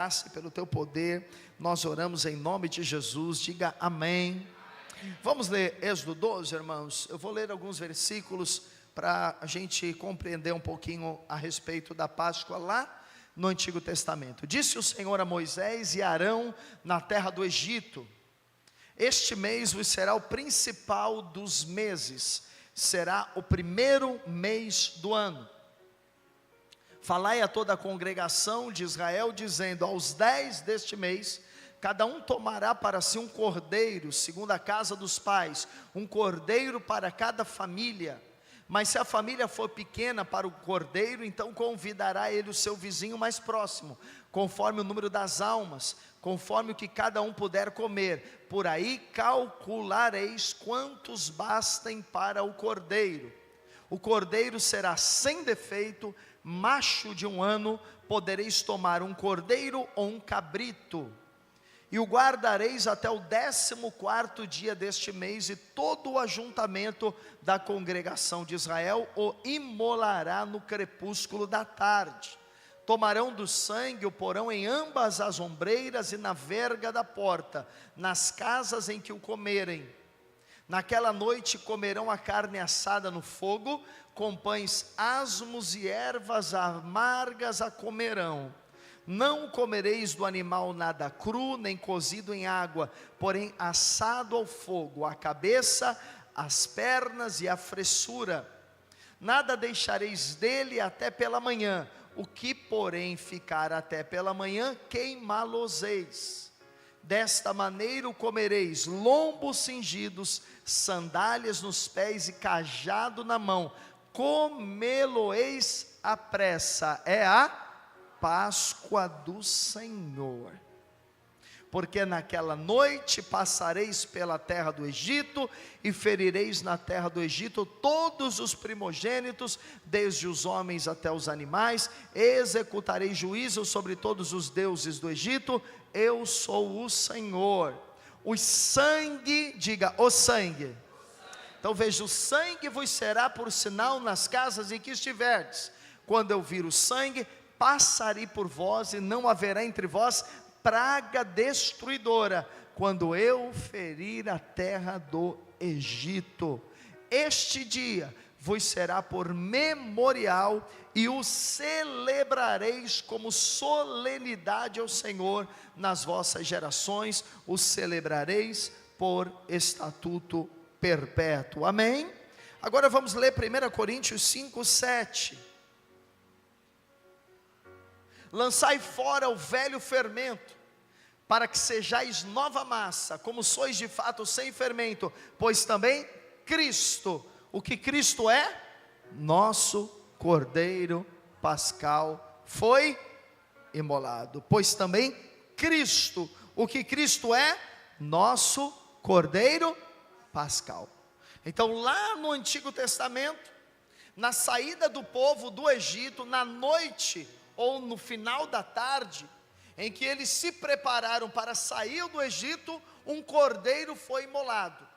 graça e pelo teu poder, nós oramos em nome de Jesus, diga amém. Vamos ler Êxodo 12, irmãos. Eu vou ler alguns versículos para a gente compreender um pouquinho a respeito da Páscoa lá no Antigo Testamento. Disse o Senhor a Moisés e Arão na terra do Egito: este mês vos será o principal dos meses, será o primeiro mês do ano. Falai a toda a congregação de Israel, dizendo: aos 10 deste mês, cada um tomará para si um cordeiro, segundo a casa dos pais, um cordeiro para cada família. Mas se a família for pequena para o cordeiro, então convidará ele o seu vizinho mais próximo, conforme o número das almas, conforme o que cada um puder comer. Por aí calculareis quantos bastem para o cordeiro. O cordeiro será sem defeito, macho de 1 ano. Podereis tomar um cordeiro ou um cabrito, e o guardareis até o 14º dia deste mês, e todo o ajuntamento da congregação de Israel o imolará no crepúsculo da tarde. Tomarão do sangue, o porão em ambas as ombreiras e na verga da porta, nas casas em que o comerem. Naquela noite comerão a carne assada no fogo, com pães asmos e ervas amargas a comerão. Não comereis do animal nada cru, nem cozido em água, porém assado ao fogo, a cabeça, as pernas e a fressura. Nada deixareis dele até pela manhã, o que porém ficar até pela manhã, queimá-los-eis. Desta maneira o comereis: lombos cingidos, sandálias nos pés e cajado na mão. Comê-lo-eis à pressa, é a Páscoa do Senhor. Porque naquela noite passareis pela terra do Egito, e ferireis na terra do Egito todos os primogênitos, desde os homens até os animais. Executareis juízo sobre todos os deuses do Egito. Eu sou o Senhor. O sangue, diga o sangue. Então veja: o sangue vos será por sinal nas casas em que estiverdes. Quando eu vir o sangue, passarei por vós, e não haverá entre vós praga destruidora, quando eu ferir a terra do Egito. Este dia vos será por memorial, e o celebrareis como solenidade ao Senhor nas vossas gerações. O celebrareis por estatuto perpétuo. Amém? Agora vamos ler 1 Coríntios 5, 7. Lançai fora o velho fermento, para que sejais nova massa, como sois de fato sem fermento, pois também Cristo, o que Cristo é? Nosso Cordeiro Pascal foi imolado. Pois também Cristo, o que Cristo é? Nosso Cordeiro Pascal. Então lá no Antigo Testamento, na saída do povo do Egito, na noite ou no final da tarde, em que eles se prepararam para sair do Egito, um cordeiro foi imolado.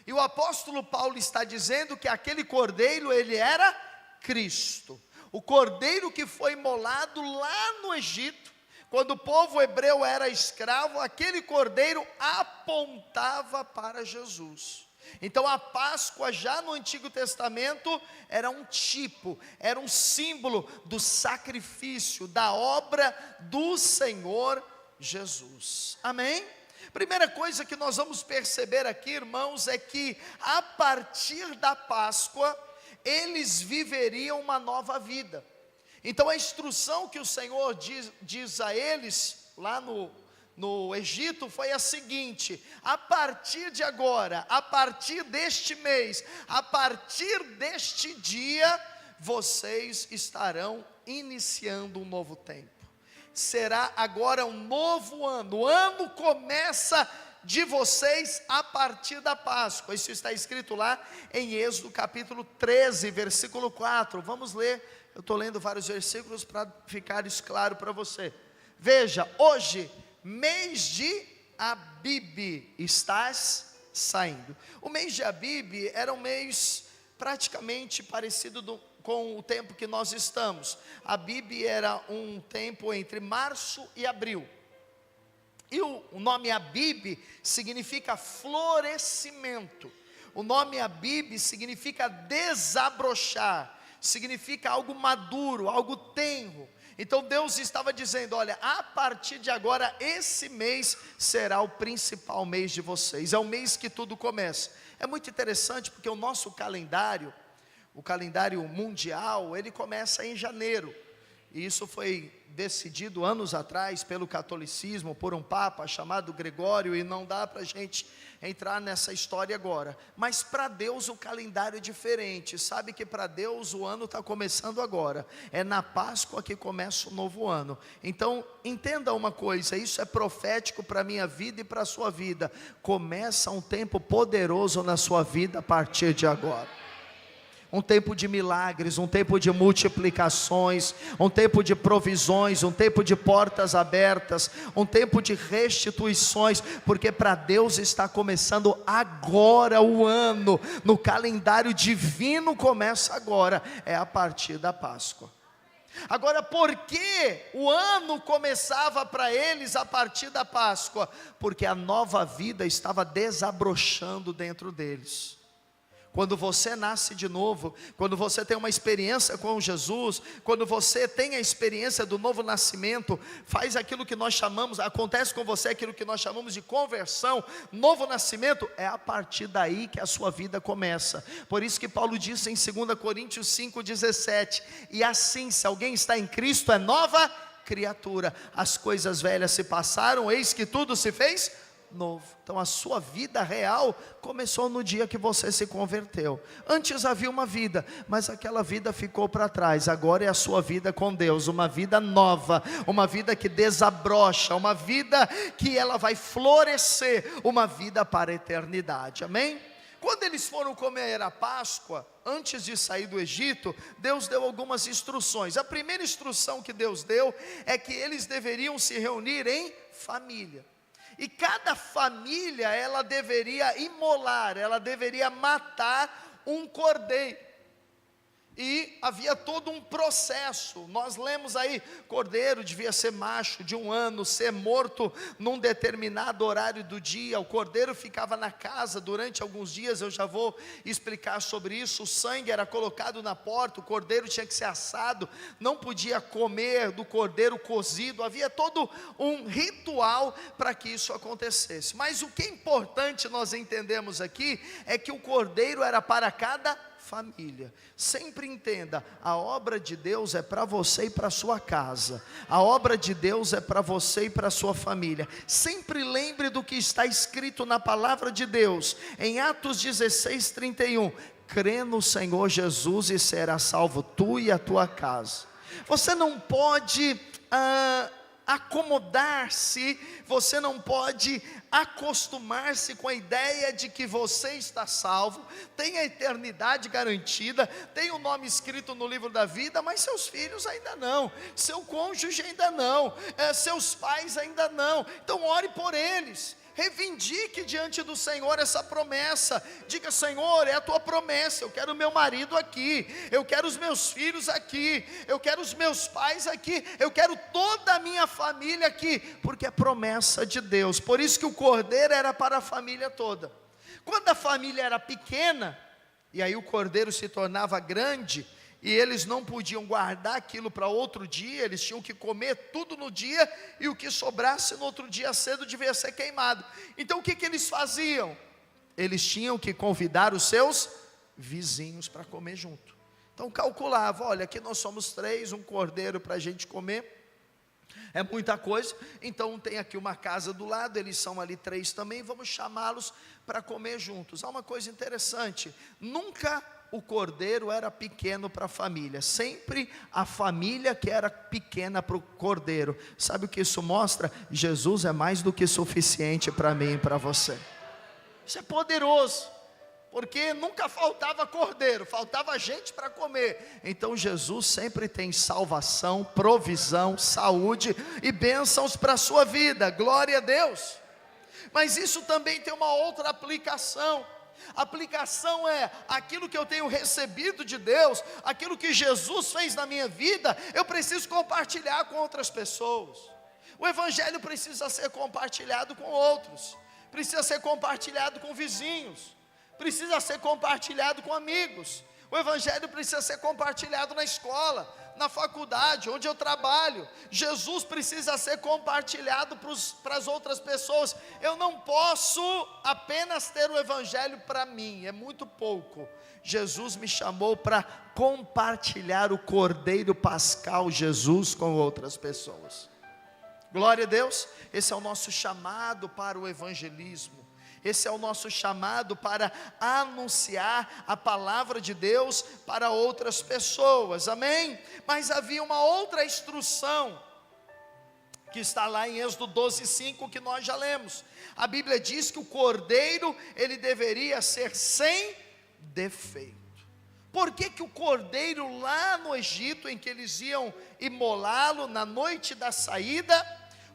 E o apóstolo Paulo está dizendo que aquele cordeiro, ele era Cristo. O cordeiro que foi imolado lá no Egito, quando o povo hebreu era escravo, aquele cordeiro apontava para Jesus. Então a Páscoa já no Antigo Testamento era um tipo, era um símbolo do sacrifício, da obra do Senhor Jesus. Amém? Primeira coisa que nós vamos perceber aqui, irmãos, é que a partir da Páscoa eles viveriam uma nova vida. Então a instrução que o Senhor diz a eles lá no Egito foi a seguinte: a partir de agora, a partir deste mês, a partir deste dia, vocês estarão iniciando um novo tempo. Será agora um novo ano. O ano começa de vocês a partir da Páscoa. Isso está escrito lá em Êxodo capítulo 13, versículo 4. Vamos ler. Eu estou lendo vários versículos para ficar isso claro para você. Veja: hoje, mês de Abibe, estás saindo. O mês de Abibe era um mês praticamente parecido com o tempo que nós estamos. Abib era um tempo entre março e abril. E o nome Abib significa florescimento. O nome Abib significa desabrochar, significa algo maduro, algo tenro. Então Deus estava dizendo: olha, a partir de agora, esse mês será o principal mês de vocês. É o mês que tudo começa. É muito interessante porque o nosso calendário, o calendário mundial, ele começa em janeiro. E isso foi decidido anos atrás pelo catolicismo, por um papa chamado Gregório, e não dá para a gente entrar nessa história agora. Mas para Deus o calendário é diferente. Sabe que para Deus o ano está começando agora. É na Páscoa que começa o novo ano. Então entenda uma coisa, isso é profético para a minha vida e para a sua vida. Começa um tempo poderoso na sua vida a partir de agora. Um tempo de milagres, um tempo de multiplicações, um tempo de provisões, um tempo de portas abertas, um tempo de restituições, porque para Deus está começando agora o ano, no calendário divino começa agora, é a partir da Páscoa. Agora, por que o ano começava para eles a partir da Páscoa? Porque a nova vida estava desabrochando dentro deles. Quando você nasce de novo, quando você tem uma experiência com Jesus, quando você tem a experiência do novo nascimento, faz aquilo que nós chamamos, acontece com você aquilo que nós chamamos de conversão, novo nascimento, é a partir daí que a sua vida começa. Por isso que Paulo disse em 2 Coríntios 5,17, e assim, se alguém está em Cristo, é nova criatura, as coisas velhas se passaram, eis que tudo se fez novo. Então a sua vida real começou no dia que você se converteu. Antes havia uma vida, mas aquela vida ficou para trás. Agora é a sua vida com Deus, uma vida nova, uma vida que desabrocha, uma vida que ela vai florescer, uma vida para a eternidade, amém? Quando eles foram comer a Páscoa, antes de sair do Egito, Deus deu algumas instruções. A primeira instrução que Deus deu é que eles deveriam se reunir em família. E cada família, ela deveria imolar, ela deveria matar um cordeiro. E havia todo um processo. Nós lemos aí, cordeiro devia ser macho de 1 ano, ser morto num determinado horário do dia. O cordeiro ficava na casa durante alguns dias, eu já vou explicar sobre isso. O sangue era colocado na porta, o cordeiro tinha que ser assado, não podia comer do cordeiro cozido. Havia todo um ritual para que isso acontecesse. Mas o que é importante nós entendemos aqui, é que o cordeiro era para cada família. Sempre entenda, a obra de Deus é para você e para sua casa. A obra de Deus é para você e para sua família. Sempre lembre do que está escrito na palavra de Deus, em Atos 16:31. Crê no Senhor Jesus e será salvo tu e a tua casa. Você não pode acomodar-se, você não pode acostumar-se com a ideia de que você está salvo, tem a eternidade garantida, tem o nome escrito no livro da vida, mas seus filhos ainda não, seu cônjuge ainda não, seus pais ainda não. Então ore por eles, reivindique diante do Senhor essa promessa. Diga: Senhor, é a tua promessa, eu quero o meu marido aqui, eu quero os meus filhos aqui, eu quero os meus pais aqui, eu quero toda a minha família aqui, porque é promessa de Deus. Por isso que o cordeiro era para a família toda. Quando a família era pequena, e aí o cordeiro se tornava grande, e eles não podiam guardar aquilo para outro dia, eles tinham que comer tudo no dia, e o que sobrasse no outro dia cedo devia ser queimado. Então o que eles faziam? Eles tinham que convidar os seus vizinhos para comer junto. Então calculava: olha, aqui nós somos 3, um cordeiro para a gente comer, é muita coisa, então tem aqui uma casa do lado, eles são ali 3 também, vamos chamá-los para comer juntos. Há uma coisa interessante, nunca o cordeiro era pequeno para a família, sempre a família que era pequena para o cordeiro. Sabe o que isso mostra? Jesus é mais do que suficiente para mim e para você. Isso é poderoso, porque nunca faltava cordeiro, faltava gente para comer. Então Jesus sempre tem salvação, provisão, saúde e bênçãos para a sua vida. Glória a Deus. Mas isso também tem uma outra aplicação. Aplicação é aquilo que eu tenho recebido de Deus, aquilo que Jesus fez na minha vida, eu preciso compartilhar com outras pessoas. O Evangelho precisa ser compartilhado com outros, precisa ser compartilhado com vizinhos, precisa ser compartilhado com amigos. O Evangelho precisa ser compartilhado na escola, na faculdade, onde eu trabalho. Jesus precisa ser compartilhado para as outras pessoas. Eu não posso apenas ter o Evangelho para mim, é muito pouco. Jesus me chamou para compartilhar o Cordeiro Pascal Jesus com outras pessoas. Glória a Deus. Esse é o nosso chamado para o evangelismo. Esse é o nosso chamado para anunciar a palavra de Deus para outras pessoas, amém? Mas havia uma outra instrução, que está lá em Êxodo 12:5, que nós já lemos. A Bíblia diz que o cordeiro, ele deveria ser sem defeito. Por que que o cordeiro lá no Egito, em que eles iam imolá-lo na noite da saída,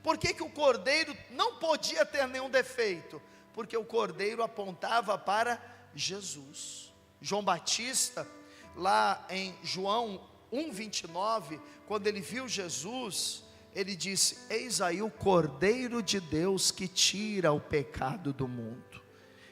por que que o cordeiro não podia ter nenhum defeito? Porque o cordeiro apontava para Jesus. João Batista, lá em João 1:29, quando ele viu Jesus, ele disse: eis aí o Cordeiro de Deus que tira o pecado do mundo.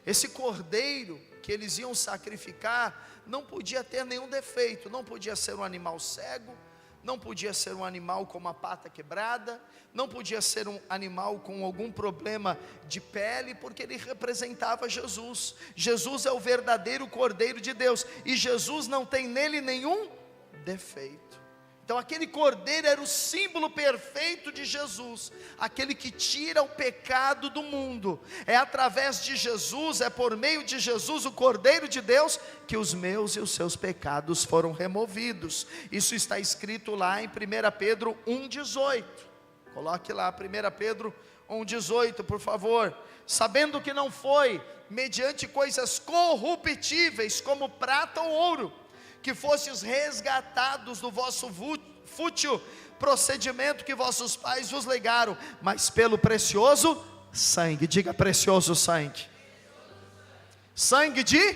Esse cordeiro que eles iam sacrificar não podia ter nenhum defeito, não podia ser um animal cego, não podia ser um animal com uma pata quebrada, não podia ser um animal com algum problema de pele, porque ele representava Jesus. Jesus é o verdadeiro Cordeiro de Deus, e Jesus não tem nele nenhum defeito. Então aquele cordeiro era o símbolo perfeito de Jesus, aquele que tira o pecado do mundo. É através de Jesus, é por meio de Jesus, o Cordeiro de Deus, que os meus e os seus pecados foram removidos. Isso está escrito lá em 1 Pedro 1:18. Coloque lá 1 Pedro 1:18, por favor. Sabendo que não foi mediante coisas corruptíveis, como prata ou ouro, que fostes resgatados do vosso fútil procedimento que vossos pais vos legaram, mas pelo precioso sangue. Diga: precioso sangue. Sangue de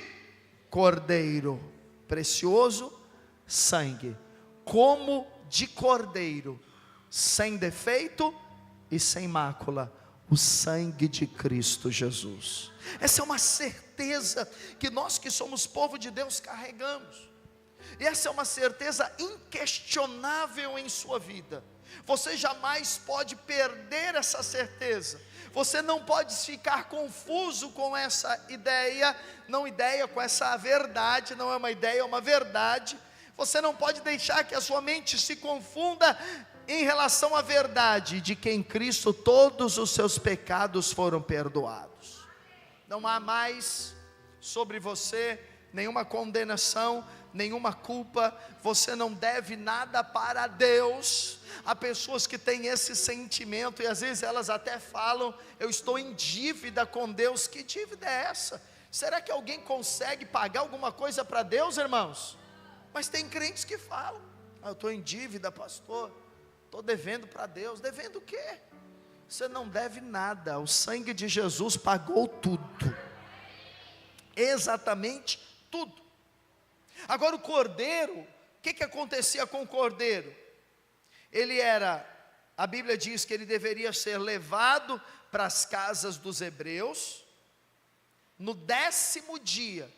cordeiro, precioso sangue, como de cordeiro, sem defeito e sem mácula, o sangue de Cristo Jesus. Essa é uma certeza que nós que somos povo de Deus carregamos. E essa é uma certeza inquestionável em sua vida. Você jamais pode perder essa certeza. Você não pode ficar confuso com essa ideia, com essa verdade. Não é uma ideia, é uma verdade. Você não pode deixar que a sua mente se confunda em relação à verdade de que em Cristo todos os seus pecados foram perdoados. Não há mais sobre você nenhuma condenação, nenhuma culpa. Você não deve nada para Deus. Há pessoas que têm esse sentimento e às vezes elas até falam: eu estou em dívida com Deus. Que dívida é essa? Será que alguém consegue pagar alguma coisa para Deus, irmãos? Mas tem crentes que falam: eu estou em dívida, pastor, estou devendo para Deus. Devendo o quê? Você não deve nada. O sangue de Jesus pagou tudo, exatamente tudo. Agora o cordeiro, o que acontecia com o cordeiro? Ele era, a Bíblia diz que ele deveria ser levado para as casas dos hebreus no 10º dia,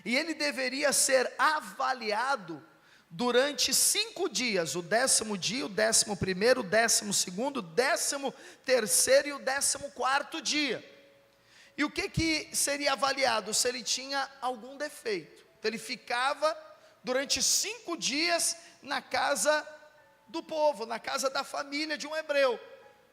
e ele deveria ser avaliado durante 5 dias, o 10º dia, o 11º, o 12º, o 13º e o 14º dia. E o que seria avaliado? Se ele tinha algum defeito. Então ele ficava durante 5 dias na casa do povo, na casa da família de um hebreu,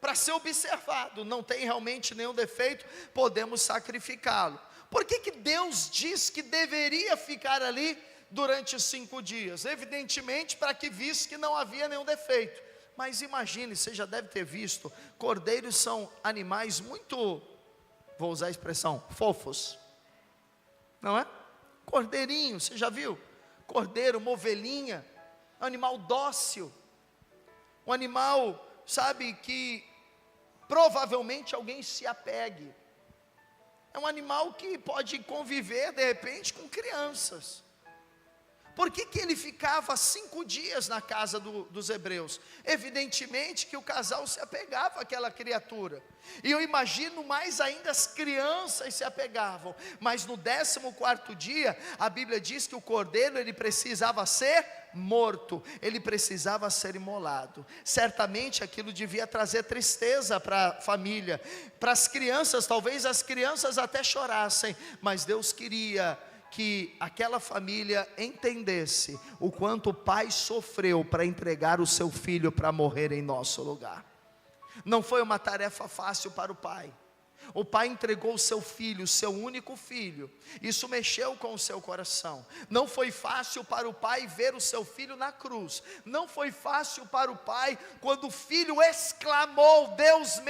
para ser observado. Não tem realmente nenhum defeito, podemos sacrificá-lo. Por que Deus diz que deveria ficar ali durante 5 dias? Evidentemente para que visse que não havia nenhum defeito. Mas imagine, você já deve ter visto, cordeiros são animais muito, vou usar a expressão, fofos, não é? Cordeirinho, você já viu? Cordeiro, uma ovelhinha, um animal dócil, um animal, sabe, que provavelmente alguém se apegue. é um animal que pode conviver de repente com crianças. Por que ele ficava 5 dias na casa dos hebreus? Evidentemente que o casal se apegava àquela criatura. E eu imagino mais ainda as crianças se apegavam. Mas no 14º dia, a Bíblia diz que o cordeiro ele precisava ser morto. Ele precisava ser imolado. Certamente aquilo devia trazer tristeza para a família. Para as crianças, talvez as crianças até chorassem. Mas Deus queria que aquela família entendesse o quanto o pai sofreu para entregar o seu filho para morrer em nosso lugar. Não foi uma tarefa fácil para o pai. O pai entregou o seu filho, o seu único filho. Isso mexeu com o seu coração. Não foi fácil para o pai ver o seu filho na cruz. Não foi fácil para o pai quando o filho exclamou: Deus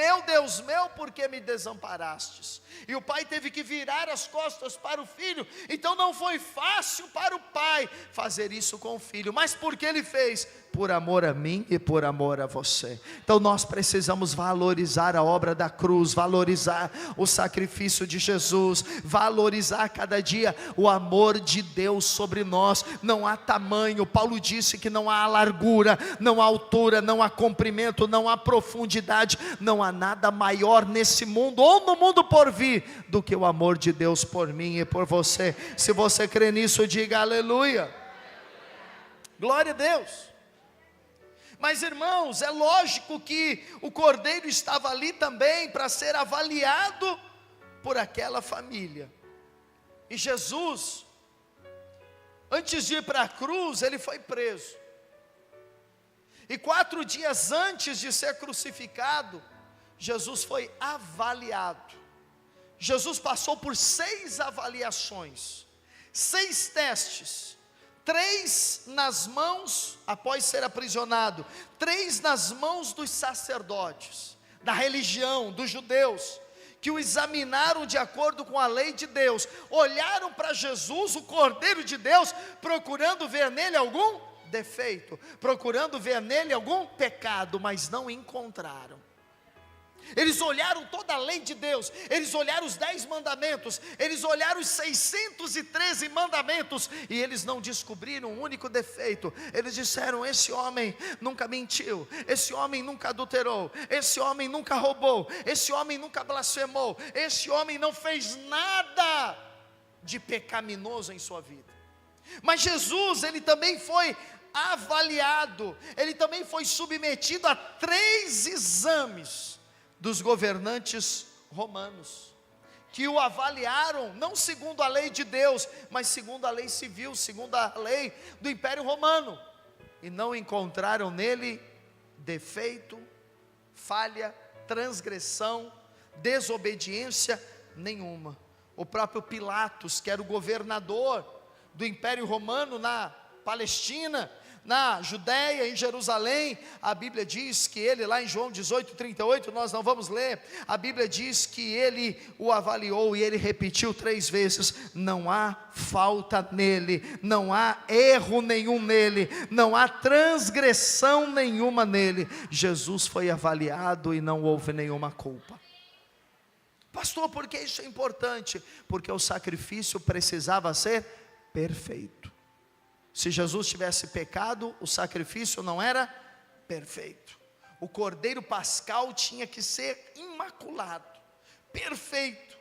meu, por que me desamparastes? E o pai teve que virar as costas para o filho. Então não foi fácil para o pai fazer isso com o filho. Mas por que ele fez? Por amor a mim e por amor a você. Então nós precisamos valorizar a obra da cruz, valorizar o sacrifício de Jesus, valorizar cada dia o amor de Deus sobre nós. Não há tamanho, Paulo disse que não há largura, não há altura, não há comprimento, não há profundidade, não há nada maior nesse mundo ou no mundo por vir do que o amor de Deus por mim e por você. Se você crê nisso, diga aleluia. Glória a Deus. Mas irmãos, é lógico que o cordeiro estava ali também para ser avaliado por aquela família. E Jesus, antes de ir para a cruz, ele foi preso. E 4 dias antes de ser crucificado, Jesus foi avaliado. Jesus passou por 6 avaliações, 6 testes. 3 nas mãos, após ser aprisionado, 3 nas mãos dos sacerdotes, da religião, dos judeus, que o examinaram de acordo com a lei de Deus, olharam para Jesus, o Cordeiro de Deus, procurando ver nele algum defeito, procurando ver nele algum pecado, mas não encontraram. Eles olharam toda a lei de Deus, eles olharam os 10 mandamentos, eles olharam os 613 mandamentos, e eles não descobriram um único defeito. Eles disseram: esse homem nunca mentiu, esse homem nunca adulterou, esse homem nunca roubou, esse homem nunca blasfemou, esse homem não fez nada de pecaminoso em sua vida. Mas Jesus, ele também foi avaliado, ele também foi submetido a 3 exames dos governantes romanos, que o avaliaram não segundo a lei de Deus, mas segundo a lei civil, segundo a lei do Império Romano, e não encontraram nele defeito, falha, transgressão, desobediência nenhuma. O próprio Pilatos, que era o governador do Império Romano na Palestina, na Judéia, em Jerusalém, a Bíblia diz que ele, lá em João 18:38, nós não vamos ler, a Bíblia diz que ele o avaliou e ele repetiu 3 vezes: não há falta nele, não há erro nenhum nele, não há transgressão nenhuma nele. Jesus foi avaliado e não houve nenhuma culpa. Pastor, por que isso é importante? Porque o sacrifício precisava ser perfeito. Se Jesus tivesse pecado, o sacrifício não era perfeito. O cordeiro pascal tinha que ser imaculado, perfeito.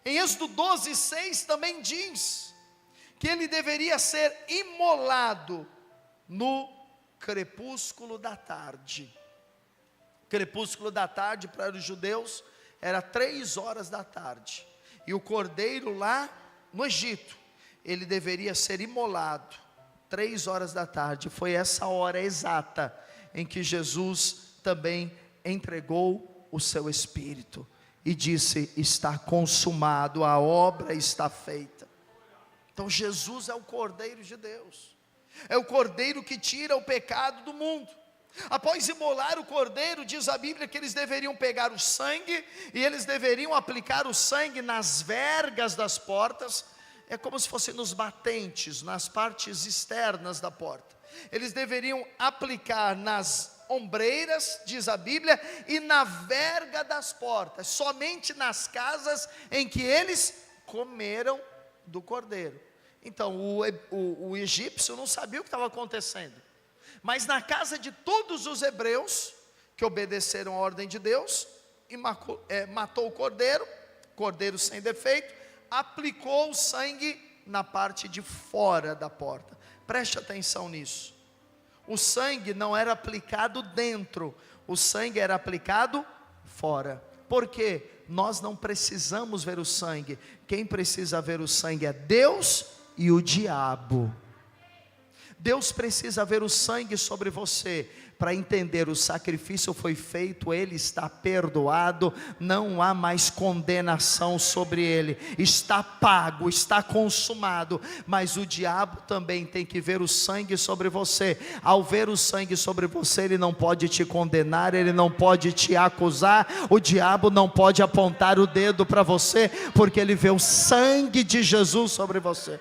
Em Êxodo 12:6 também diz que ele deveria ser imolado no crepúsculo da tarde. Crepúsculo da tarde para os judeus era 3 horas da tarde. E o cordeiro lá no Egito, ele deveria ser imolado 3 horas da tarde. Foi essa hora exata em que Jesus também entregou o seu espírito e disse: está consumado, a obra está feita. Então Jesus é o Cordeiro de Deus, é o Cordeiro que tira o pecado do mundo. Após imolar o cordeiro, diz a Bíblia que eles deveriam pegar o sangue e eles deveriam aplicar o sangue nas vergas das portas. É como se fosse nos batentes, nas partes externas da porta. Eles deveriam aplicar nas ombreiras, diz a Bíblia, e na verga das portas, somente nas casas em que eles comeram do cordeiro. Então o egípcio não sabia o que estava acontecendo, mas na casa de todos os hebreus que obedeceram a ordem de Deus, e matou o cordeiro sem defeito, aplicou o sangue na parte de fora da porta. Preste atenção nisso. O sangue não era aplicado dentro, o sangue era aplicado fora. Por quê? Nós não precisamos ver o sangue. Quem precisa ver o sangue é Deus e o diabo. Deus precisa ver o sangue sobre você, para entender: o sacrifício foi feito, ele está perdoado, não há mais condenação sobre ele, está pago, está consumado. Mas o diabo também tem que ver o sangue sobre você. Ao ver o sangue sobre você, ele não pode te condenar, ele não pode te acusar, o diabo não pode apontar o dedo para você, porque ele vê o sangue de Jesus sobre você.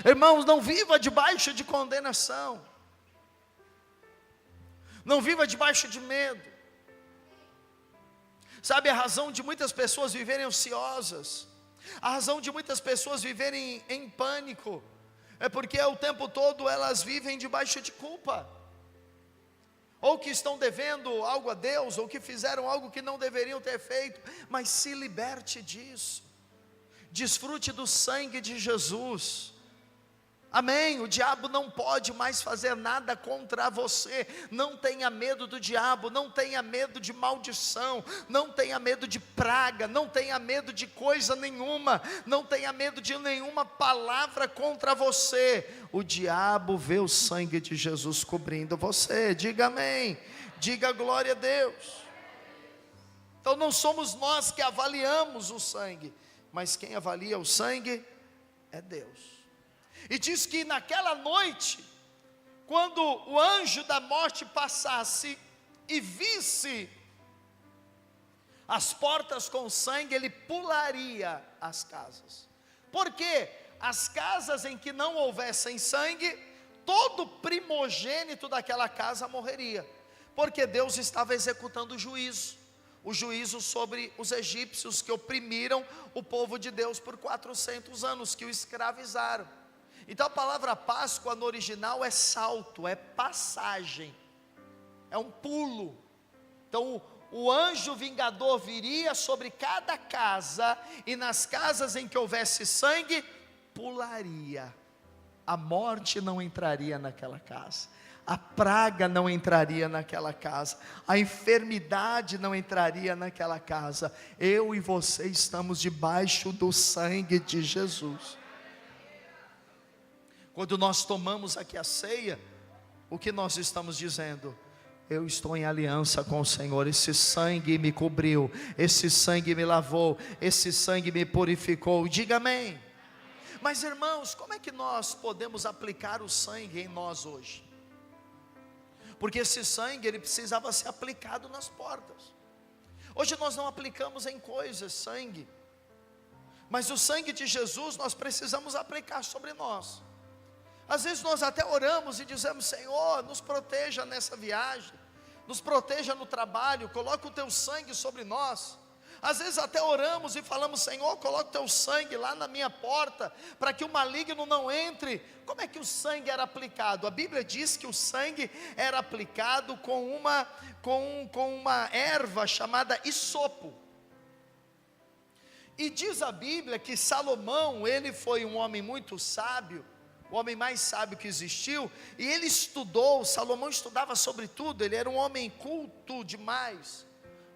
Irmãos, não viva debaixo de condenação, não viva debaixo de medo. Sabe a razão de muitas pessoas viverem ansiosas, a razão de muitas pessoas viverem em pânico, é porque o tempo todo elas vivem debaixo de culpa, ou que estão devendo algo a Deus, ou que fizeram algo que não deveriam ter feito. Mas se liberte disso, desfrute do sangue de Jesus. Amém? O diabo não pode mais fazer nada contra você. Não tenha medo do diabo, não tenha medo de maldição, não tenha medo de praga, não tenha medo de coisa nenhuma, não tenha medo de nenhuma palavra contra você. O diabo vê o sangue de Jesus cobrindo você. Diga amém, diga glória a Deus. Então não somos nós que avaliamos o sangue, mas quem avalia o sangue é Deus. E diz que naquela noite, quando o anjo da morte passasse e visse as portas com sangue, ele pularia as casas. Porque as casas em que não houvessem sangue, todo primogênito daquela casa morreria. Porque Deus estava executando o juízo sobre os egípcios que oprimiram o povo de Deus por 400 anos, que o escravizaram. Então a palavra Páscoa no original é salto, é passagem, é um pulo. Então o anjo vingador viria sobre cada casa, e nas casas em que houvesse sangue, pularia. A morte não entraria naquela casa, a praga não entraria naquela casa, a enfermidade não entraria naquela casa. Eu e você estamos debaixo do sangue de Jesus. Quando nós tomamos aqui a ceia, o que nós estamos dizendo? Eu estou em aliança com o Senhor, esse sangue me cobriu, esse sangue me lavou, esse sangue me purificou. Diga amém. Mas irmãos, como é que nós podemos aplicar o sangue em nós hoje? Porque esse sangue, ele precisava ser aplicado nas portas. Hoje nós não aplicamos em coisas sangue, mas o sangue de Jesus nós precisamos aplicar sobre nós. Às vezes nós até oramos e dizemos: Senhor, nos proteja nessa viagem, nos proteja no trabalho, coloca o teu sangue sobre nós. Às vezes até oramos e falamos: Senhor, coloca o teu sangue lá na minha porta, para que o maligno não entre. Como é que o sangue era aplicado? A Bíblia diz que o sangue era aplicado com uma erva chamada isopo. E diz a Bíblia que Salomão, ele foi um homem muito sábio, o homem mais sábio que existiu, e ele estudou. Salomão estudava sobre tudo, ele era um homem culto demais,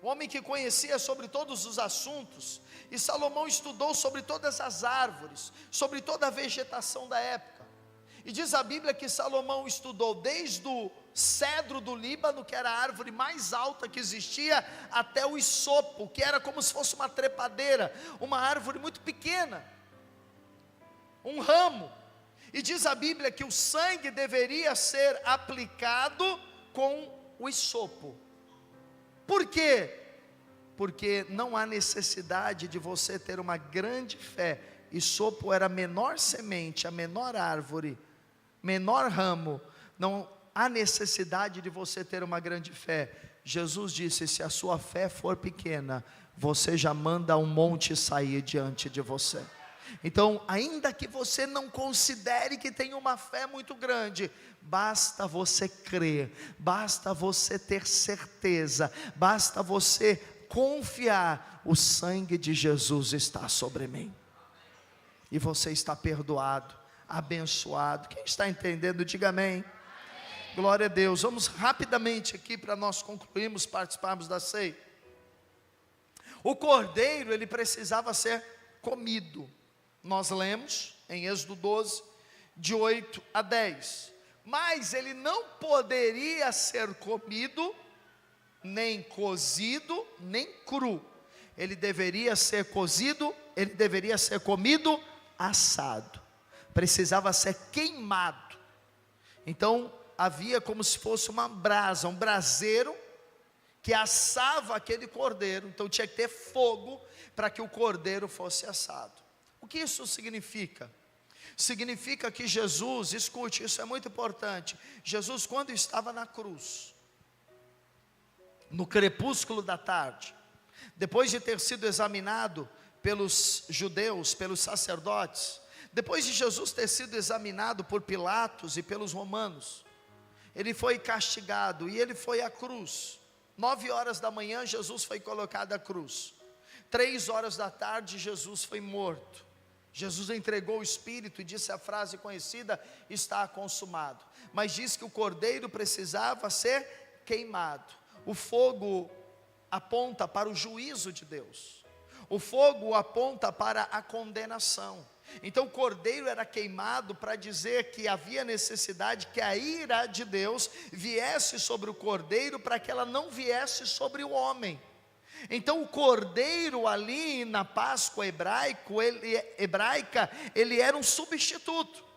um homem que conhecia sobre todos os assuntos, e Salomão estudou sobre todas as árvores, sobre toda a vegetação da época. E diz a Bíblia que Salomão estudou desde o cedro do Líbano, que era a árvore mais alta que existia, até o isopo, que era como se fosse uma trepadeira, uma árvore muito pequena, um ramo. E diz a Bíblia que o sangue deveria ser aplicado com o isopo. Por quê? Porque não há necessidade de você ter uma grande fé. Isopo era a menor semente, a menor árvore, menor ramo. há necessidade de você ter uma grande fé. Jesus disse: se a sua fé for pequena, você já manda um monte sair diante de você. Então, ainda que você não considere que tem uma fé muito grande, basta você crer, basta você ter certeza, basta você confiar: o sangue de Jesus está sobre mim, e você está perdoado, abençoado. Quem está entendendo, diga amém. Glória a Deus. Vamos rapidamente aqui para nós concluirmos, participarmos da ceia. O cordeiro, ele precisava ser comido. Nós lemos em Êxodo 12, de 8 a 10. Mas ele não poderia ser comido, nem cozido, nem cru. Ele deveria ser cozido, ele deveria ser comido assado. Precisava ser queimado. Então, havia como se fosse uma brasa, um braseiro, que assava aquele cordeiro. Então tinha que ter fogo para que o cordeiro fosse assado. O que isso significa? Significa que Jesus, escute, isso é muito importante. Jesus, quando estava na cruz, no crepúsculo da tarde, depois de ter sido examinado pelos judeus, pelos sacerdotes, depois de Jesus ter sido examinado por Pilatos e pelos romanos, ele foi castigado e ele foi à cruz. 9 horas da manhã Jesus foi colocado à cruz. 3 horas da tarde Jesus foi morto. Jesus entregou o Espírito e disse a frase conhecida: está consumado. Mas diz que o cordeiro precisava ser queimado. O fogo aponta para o juízo de Deus. O fogo aponta para a condenação. Então o cordeiro era queimado para dizer que havia necessidade que a ira de Deus viesse sobre o cordeiro, para que ela não viesse sobre o homem. Então o cordeiro ali na Páscoa hebraica, ele era um substituto.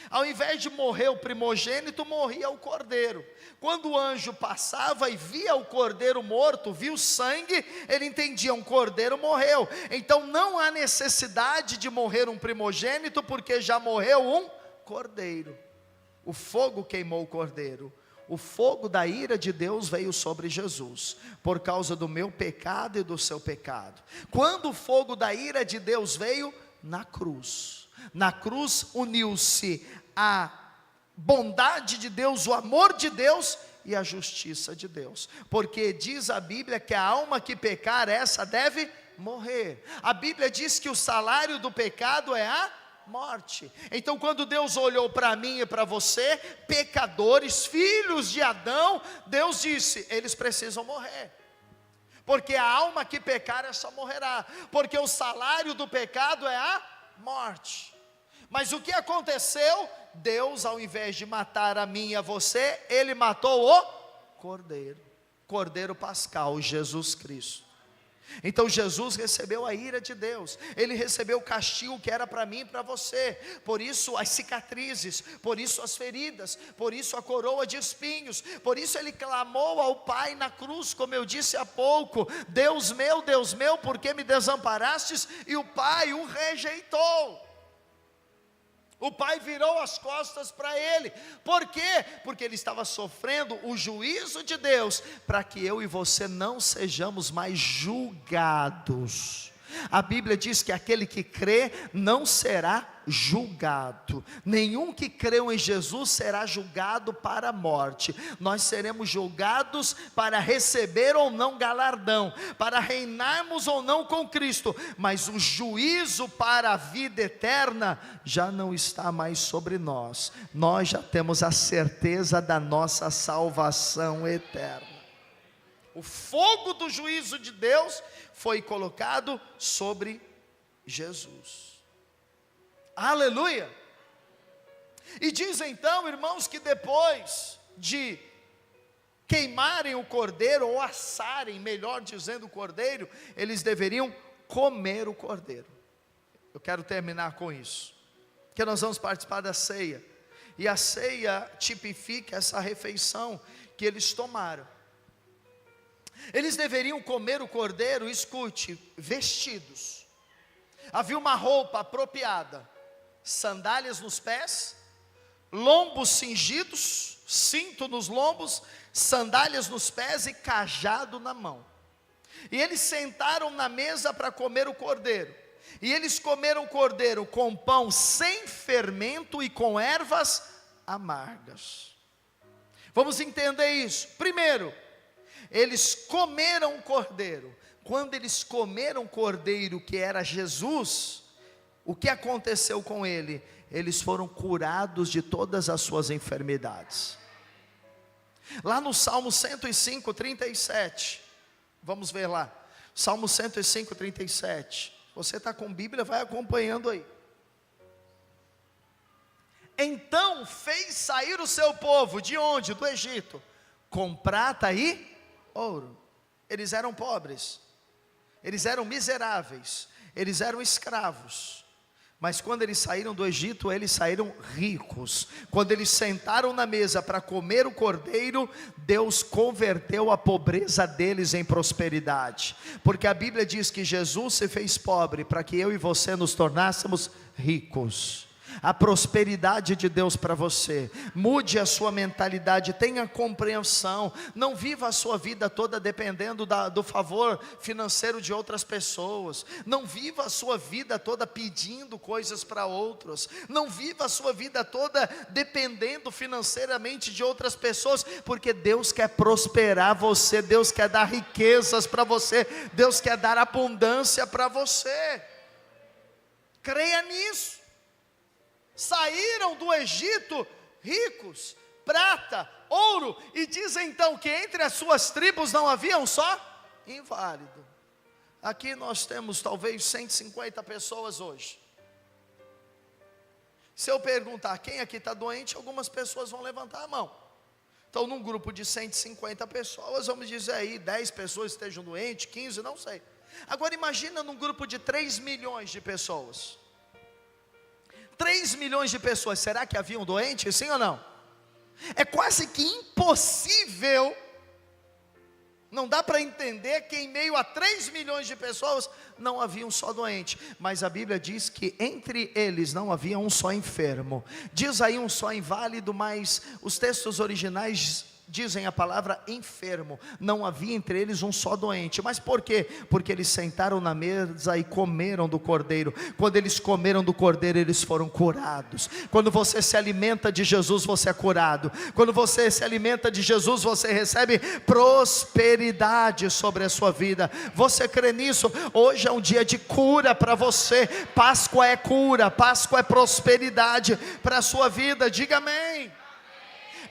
Ao invés de morrer o primogênito, morria o cordeiro. Quando o anjo passava e via o cordeiro morto, viu sangue, ele entendia: um cordeiro morreu. Então não há necessidade de morrer um primogênito, porque já morreu um cordeiro. O fogo queimou o cordeiro. O fogo da ira de Deus veio sobre Jesus, por causa do meu pecado e do seu pecado. Quando o fogo da ira de Deus veio? Na cruz. Na cruz uniu-se a bondade de Deus, o amor de Deus e a justiça de Deus. Porque diz a Bíblia que a alma que pecar, essa deve morrer. A Bíblia diz que o salário do pecado é a morte. Então quando Deus olhou para mim e para você, pecadores, filhos de Adão, Deus disse: eles precisam morrer. Porque a alma que pecar, essa morrerá. Porque o salário do pecado é a morte. Mas o que aconteceu? Deus, ao invés de matar a mim e a você, Ele matou o cordeiro. Cordeiro pascal, Jesus Cristo. Então Jesus recebeu a ira de Deus. Ele recebeu o castigo que era para mim e para você. Por isso as cicatrizes, por isso as feridas, por isso a coroa de espinhos. Por isso ele clamou ao Pai na cruz, como eu disse há pouco: Deus meu, por que me desamparastes? E o Pai o rejeitou. O Pai virou as costas para ele. Por quê? Porque ele estava sofrendo o juízo de Deus, para que eu e você não sejamos mais julgados. A Bíblia diz que aquele que crê não será julgado. Nenhum que creu em Jesus será julgado para a morte. Nós seremos julgados para receber ou não galardão, para reinarmos ou não com Cristo. Mas o juízo para a vida eterna já não está mais sobre nós. Nós já temos a certeza da nossa salvação eterna. O fogo do juízo de Deus foi colocado sobre Jesus. Aleluia! E diz então, irmãos, que depois de queimarem o cordeiro, ou assarem, melhor dizendo, o cordeiro, eles deveriam comer o cordeiro. Eu quero terminar com isso, porque nós vamos participar da ceia, e a ceia tipifica essa refeição que eles tomaram. Eles deveriam comer o cordeiro, escute, vestidos. Havia uma roupa apropriada, sandálias nos pés, lombos cingidos cinto nos lombos, sandálias nos pés e cajado na mão. E eles sentaram na mesa para comer o cordeiro. E eles comeram o cordeiro com pão sem fermento e com ervas amargas. Vamos entender isso. Primeiro, eles comeram o cordeiro. Quando eles comeram o cordeiro, que era Jesus, o que aconteceu com ele? Eles foram curados de todas as suas enfermidades. Lá no Salmo 105, 37, vamos ver lá, Salmo 105, 37, você está com Bíblia, vai acompanhando aí. Então fez sair o seu povo, de onde? Do Egito, com prata e ouro. Eles eram pobres, eles eram miseráveis, eles eram escravos. Mas quando eles saíram do Egito, eles saíram ricos. Quando eles sentaram na mesa para comer o cordeiro, Deus converteu a pobreza deles em prosperidade. Porque a Bíblia diz que Jesus se fez pobre para que eu e você nos tornássemos ricos. A prosperidade de Deus para você. Mude a sua mentalidade, tenha compreensão. Não viva a sua vida toda dependendo do favor financeiro de outras pessoas. Não viva a sua vida toda pedindo coisas para outros. Não viva a sua vida toda dependendo financeiramente de outras pessoas, porque Deus quer prosperar você, Deus quer dar riquezas para você, Deus quer dar abundância para você. Creia nisso. Saíram do Egito ricos, prata, ouro, e diz então que entre as suas tribos não havia um só inválido. Aqui nós temos talvez 150 pessoas hoje. Se eu perguntar quem aqui está doente, algumas pessoas vão levantar a mão. Então num grupo de 150 pessoas, vamos dizer aí 10 pessoas estejam doentes, 15, não sei. Agora imagina num grupo de 3 milhões de pessoas. 3 milhões de pessoas, será que haviam doentes, sim ou não? É quase que impossível, não dá para entender que em meio a 3 milhões de pessoas, não havia um só doente. Mas a Bíblia diz que entre eles não havia um só enfermo. Diz aí um só inválido, mas os textos originais dizem a palavra enfermo. Não havia entre eles um só doente. Mas por quê? Porque eles sentaram na mesa e comeram do cordeiro. Quando eles comeram do cordeiro, eles foram curados. Quando você se alimenta de Jesus, você é curado. Quando você se alimenta de Jesus, você recebe prosperidade sobre a sua vida. Você crê nisso? Hoje é um dia de cura para você. Páscoa é cura, Páscoa é prosperidade para a sua vida. Diga amém.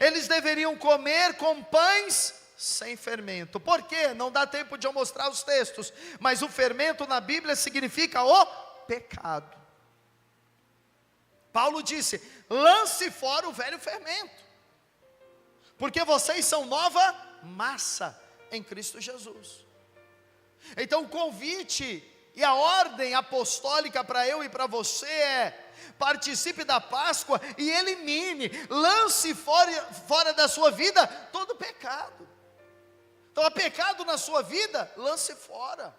Eles deveriam comer com pães sem fermento. Por quê? Não dá tempo de eu mostrar os textos, mas o fermento na Bíblia significa o pecado. Paulo disse: lance fora o velho fermento, porque vocês são nova massa em Cristo Jesus. Então o convite e a ordem apostólica para eu e para você é: participe da Páscoa e elimine, lance fora da sua vida todo pecado. Então há pecado na sua vida, lance fora.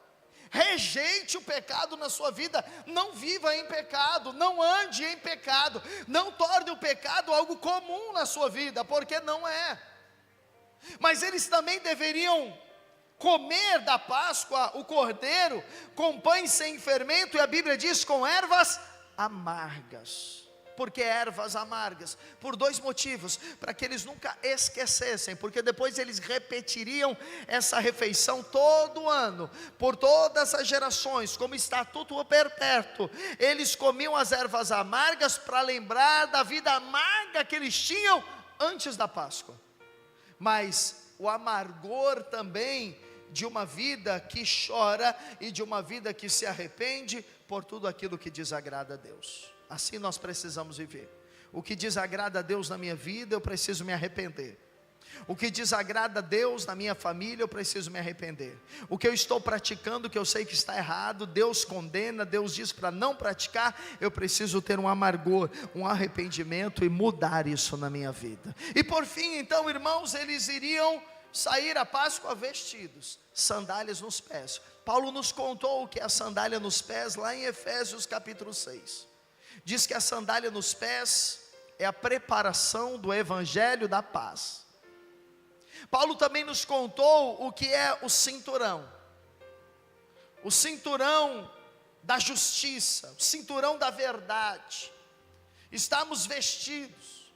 Rejeite o pecado na sua vida. Não viva em pecado, não ande em pecado, não torne o pecado algo comum na sua vida, porque não é. Mas eles também deveriam comer da Páscoa o cordeiro com pães sem fermento, e a Bíblia diz com ervas amargas. Por que ervas amargas? Por 2 motivos: para que eles nunca esquecessem, porque depois eles repetiriam essa refeição todo ano, por todas as gerações, como estatuto perpétuo. Eles comiam as ervas amargas para lembrar da vida amarga que eles tinham antes da Páscoa. Mas o amargor também de uma vida que chora e de uma vida que se arrepende por tudo aquilo que desagrada a Deus. Assim nós precisamos viver. O que desagrada a Deus na minha vida, eu preciso me arrepender. O que desagrada a Deus na minha família, eu preciso me arrepender. O que eu estou praticando, que eu sei que está errado, Deus condena, Deus diz para não praticar, eu preciso ter um amargor, um arrependimento e mudar isso na minha vida. E por fim, então, irmãos, eles iriam sair à Páscoa vestidos, sandálias nos pés. Paulo nos contou o que é a sandália nos pés lá em Efésios capítulo 6. Diz que a sandália nos pés é a preparação do evangelho da paz. Paulo também nos contou o que é o cinturão da justiça, o cinturão da verdade. Estamos vestidos.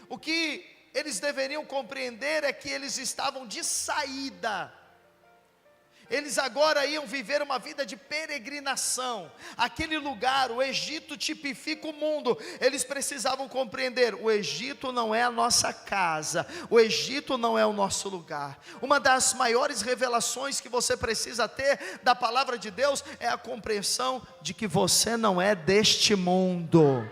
O que eles deveriam compreender é que eles estavam de saída. Eles agora iam viver uma vida de peregrinação. Aquele lugar, o Egito, tipifica o mundo. Eles precisavam compreender: o Egito não é a nossa casa, o Egito não é o nosso lugar. Uma das maiores revelações que você precisa ter da palavra de Deus é a compreensão de que você não é deste mundo.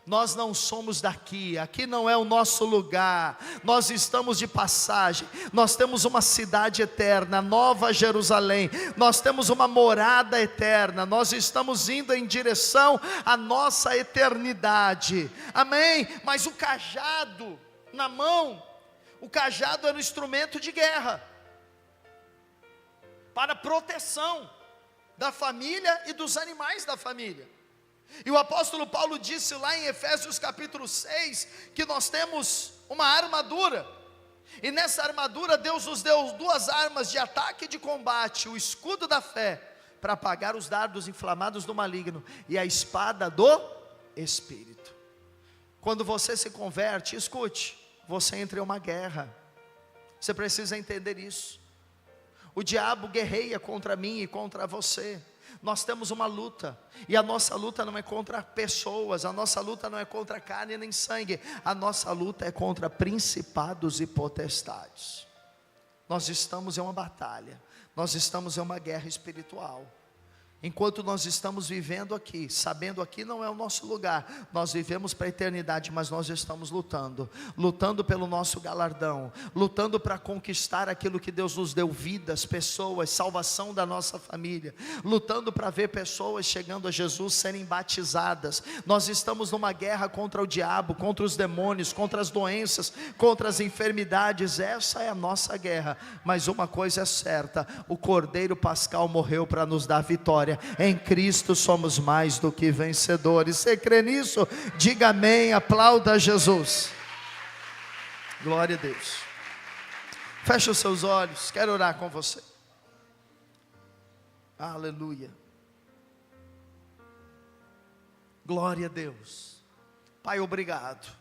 Nós não somos daqui, aqui não é o nosso lugar, nós estamos de passagem. Nós temos uma cidade eterna, Nova Jerusalém, nós temos uma morada eterna, nós estamos indo em direção à nossa eternidade, amém? Mas o cajado na mão, o cajado era um instrumento de guerra, para proteção da família e dos animais da família. E o apóstolo Paulo disse lá em Efésios capítulo 6, que nós temos uma armadura, e nessa armadura Deus nos deu duas armas de ataque e de combate: o escudo da fé, para apagar os dardos inflamados do maligno, e a espada do Espírito. Quando você se converte, escute, você entra em uma guerra, você precisa entender isso. O diabo guerreia contra mim e contra você. Nós temos uma luta, e a nossa luta não é contra pessoas, a nossa luta não é contra carne nem sangue, a nossa luta é contra principados e potestades. Nós estamos em uma batalha, nós estamos em uma guerra espiritual. Enquanto nós estamos vivendo aqui, sabendo aqui não é o nosso lugar, nós vivemos para a eternidade, mas nós estamos lutando pelo nosso galardão, lutando para conquistar aquilo que Deus nos deu: vidas, pessoas, salvação da nossa família, lutando para ver pessoas chegando a Jesus, serem batizadas. Nós estamos numa guerra contra o diabo, contra os demônios, contra as doenças, contra as enfermidades. Essa é a nossa guerra, mas uma coisa é certa: o Cordeiro Pascal morreu para nos dar vitória. Em Cristo somos mais do que vencedores. Você crê nisso? Diga amém, aplauda Jesus. Glória a Deus. Feche os seus olhos, quero orar com você. Aleluia. Glória a Deus. Pai, obrigado